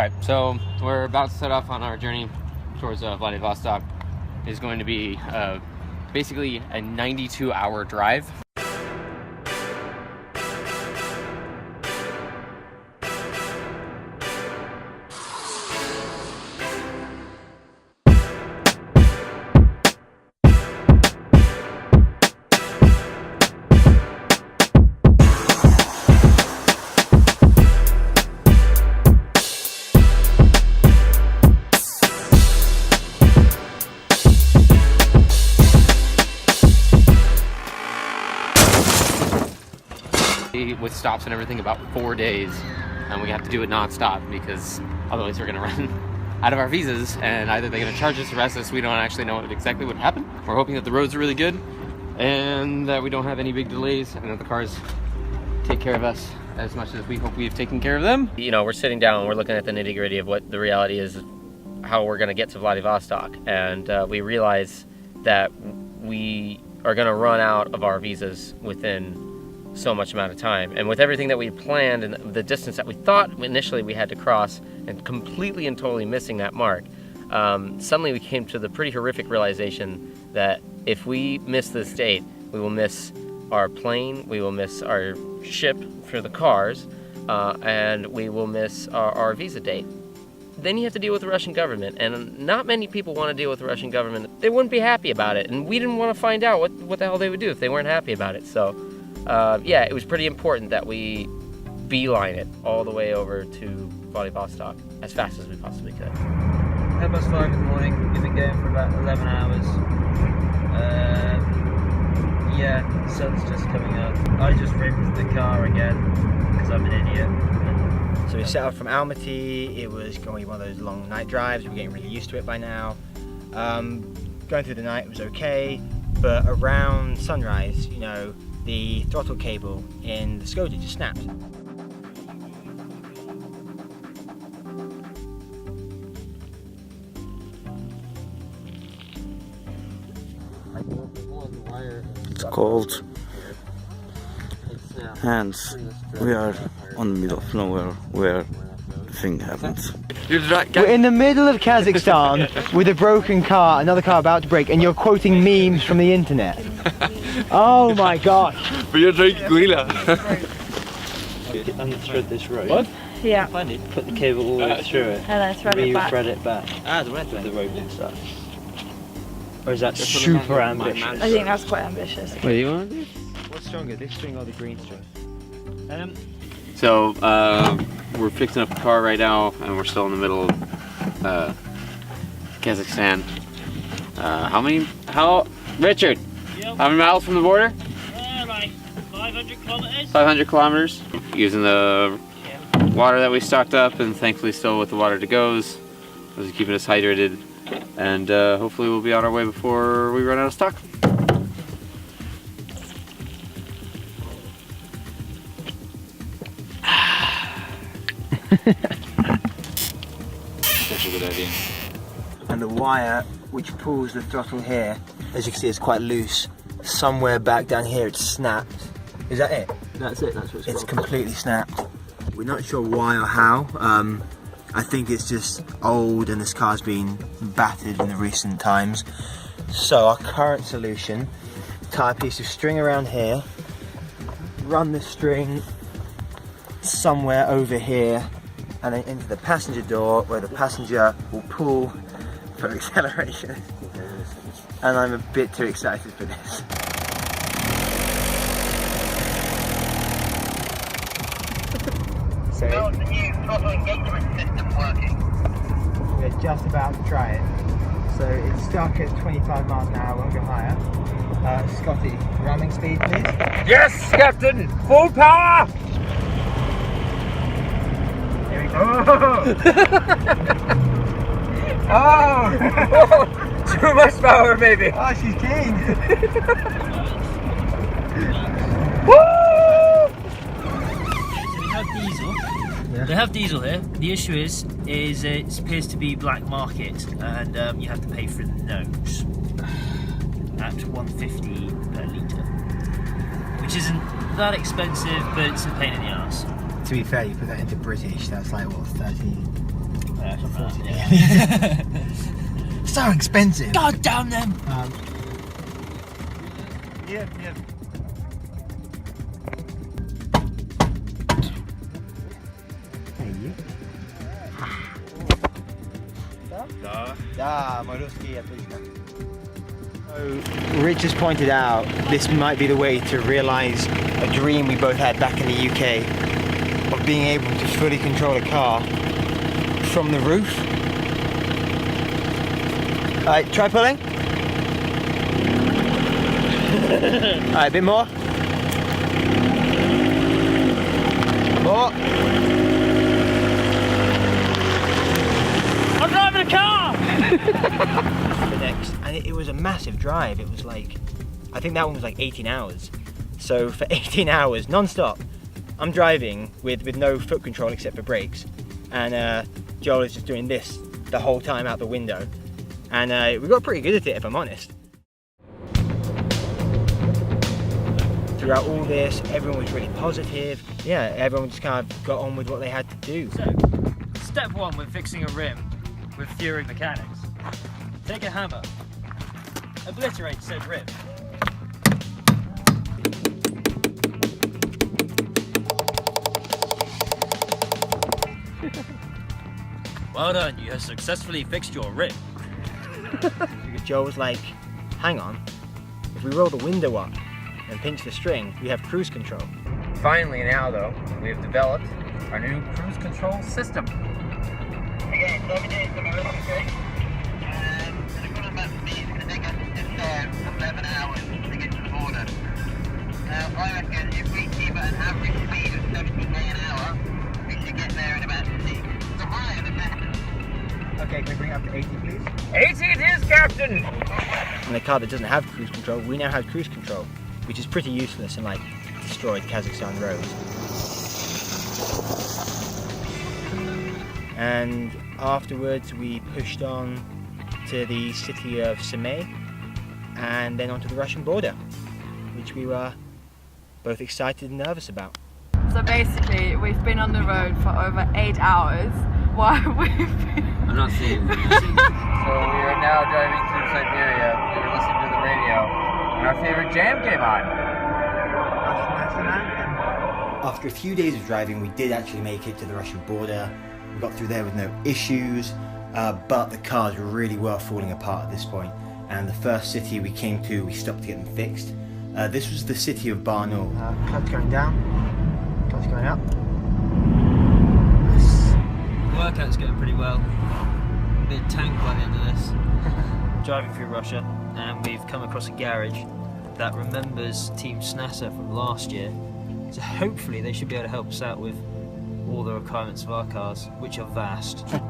Alright, so we're about to set off on our journey towards Vladivostok. It's going to be basically a 92-hour drive. With stops and everything, about 4 days, and we have to do it non-stop because otherwise we're gonna run out of our visas, and either they're gonna charge us, arrest us. We don't actually know exactly what happened. We're hoping that the roads are really good and that we don't have any big delays and that the cars take care of us as much as we hope we've taken care of them. You know, we're sitting down and we're looking at the nitty-gritty of what the reality is, how we're gonna get to Vladivostok, and we realize that we are gonna run out of our visas within so much amount of time, and with everything that we planned and the distance that we thought initially we had to cross, and completely and totally missing that mark, suddenly we came to the pretty horrific realization that if we miss this date, we will miss our plane, we will miss our ship for the cars, and we will miss our visa date. Then you have to deal with the Russian government, and not many people want to deal with the Russian government. They wouldn't be happy about it, and we didn't want to find out what the hell they would do if they weren't happy about it. So yeah, it was pretty important that we beeline it all the way over to Vladivostok as fast as we possibly could. 5:10 in the morning, we've been going for about 11 hours. Yeah, the sun's just coming up. I just rimmed the car again because I'm an idiot. So we set off from Almaty. It was going to be one of those long night drives. We're getting really used to it by now. Going through the night was okay, but around sunrise, you know, the throttle cable in the Skoda just snapped. It's cold, and we are on the middle of nowhere where the thing happens. We're in the middle of Kazakhstan with a broken car, another car about to break, and you're quoting memes from the internet. Oh my gosh! But you're drinking gorilla. And thread this rope. What? Yeah. Put the cable all the way through it. And then thread it back. Thread it back. Ah, the red The rope and stuff. Or is that super ambitious? I think that's quite ambitious. What do you want to do? What's stronger, this string or the green string? So we're fixing up the car right now, and we're still in the middle of Kazakhstan. Richard? Yep. How many miles from the border? Like 500 kilometers. 500 kilometers. Using the water that we stocked up, and thankfully still with the water to goes. Those are keeping us hydrated, and hopefully we'll be on our way before we run out of stock. That's a good idea. And the wire which pulls the throttle here, as you can see, is quite loose. Somewhere back down here it's snapped. Is that it? That's it, that's what's It's completely snapped. We're not sure why or how. I think it's just old and this car's been battered in the recent times. So our current solution, tie a piece of string around here, run the string somewhere over here, and then into the passenger door where the passenger will pull for acceleration. And I'm a bit too excited for this. So the new throttle engagement system working. We're just about to try it. So it's stuck at 25 miles an hour, won't go higher. Scotty, ramming speed please. Yes, Captain! Full power! Here we go. Oh! Too much power, baby! Oh, she's keen. Woo! We have diesel. Yeah. They have diesel here. The issue is it appears to be black market, and you have to pay for the nose at $1.50 per litre, which isn't that expensive, but it's a pain in the ass. To be fair, you put that into British, that's like what, Yeah, something like that, yeah. So expensive. God damn them! Yeah. Hey, you. So Rich has pointed out this might be the way to realise a dream we both had back in the UK of being able to fully control a car from the roof. Alright, try pulling. Alright, a bit more. More. I'm driving a car! The next, and it was a massive drive. It was like, I think that one was like 18 hours. So for 18 hours non-stop, I'm driving with no foot control except for brakes, and Joel is just doing this the whole time out the window, and we got pretty good at it, if I'm honest. Throughout all this, everyone was really positive. Yeah, everyone just kind of got on with what they had to do. So, step one when fixing a rim with Fury Mechanics. Take a hammer, obliterate said rim. Well done, you have successfully fixed your rim. Joel was like, hang on, if we roll the window up and pinch the string, we have cruise control. Finally now though, we have developed our new cruise control system. Again, 7 days to go, okay? The equivalent map for me is going to take us just 11 hours to get to the border. Now, I reckon if we keep at an average speed of 70k an hour, we should get there in about 6. The higher the better. Okay, can we bring it up to 80 please? 80 it is, Captain! In a car that doesn't have cruise control, we now have cruise control, which is pretty useless in like destroyed Kazakhstan roads. And afterwards we pushed on to the city of Semey and then onto the Russian border, which we were both excited and nervous about. So basically, we've been on the road for over 8 hours while we've been... I'm not seeing. So we are now driving through Siberia. We were listening to the radio, and our favorite jam came on. After a few days of driving, we did actually make it to the Russian border. We got through there with no issues, but the cars really were falling apart at this point. And the first city we came to, we stopped to get them fixed. This was the city of Barnaul. Clutch going down, clutch going up. The workout's going pretty well. A bit of tank by the end of this. Driving through Russia, and we've come across a garage that remembers Team Snasa from last year. So hopefully they should be able to help us out with all the requirements of our cars, which are vast. And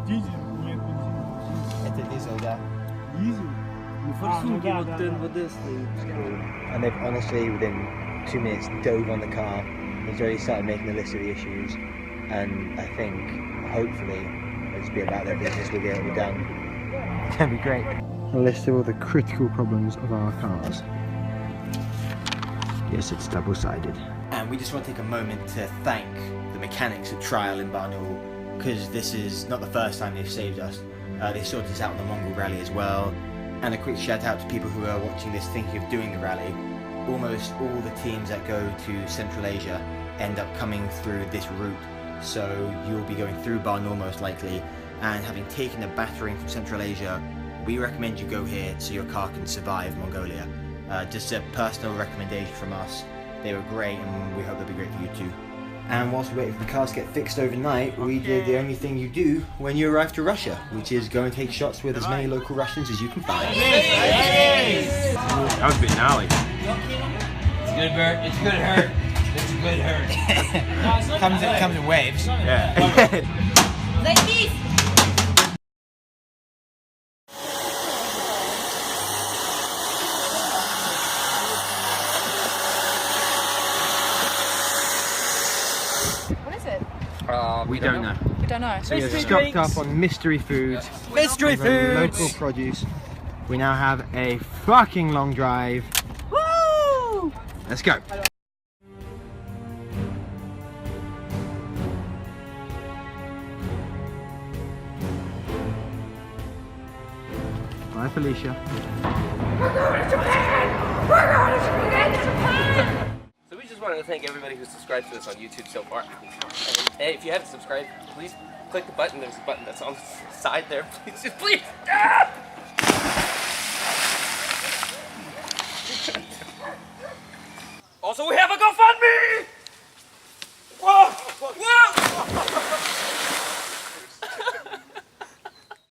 they've honestly, within 2 minutes, dove on the car. They've already started making a list of the issues, and I think, hopefully, it'll just be about their business, we'll get it all done. It's going to be great. A list of all the critical problems of our cars. Yes, it's double-sided. And we just want to take a moment to thank the mechanics at Trial in Barnaul, because this is not the first time they've saved us. They sorted us out on the Mongol Rally as well. And a quick shout out to people who are watching this thinking of doing the rally. Almost all the teams that go to Central Asia end up coming through this route. So you'll be going through Barnaul most likely, and having taken a battering from Central Asia, we recommend you go here so your car can survive Mongolia. Just a personal recommendation from us. They were great, and we hope they'll be great for you too. And whilst we waited for the cars to get fixed overnight, we did the only thing you do when you arrive to Russia, which is go and take shots with as many local Russians as you can find. That was a bit gnarly. It's a good hurt. It's a good hurt. It's a good hurt. Comes in waves. Yeah. Like this! What is it? We don't know. We don't know. So we're stocked up on mystery foods. Mystery foods! Local produce. We now have a fucking long drive. Woo! Let's go. Bye, Felicia. So we just wanted to thank everybody who subscribed to us on YouTube so far. And hey, if you haven't subscribed, please click the button. There's a button that's on the side there. Please, just please. Ah! Also, we have a GoFundMe!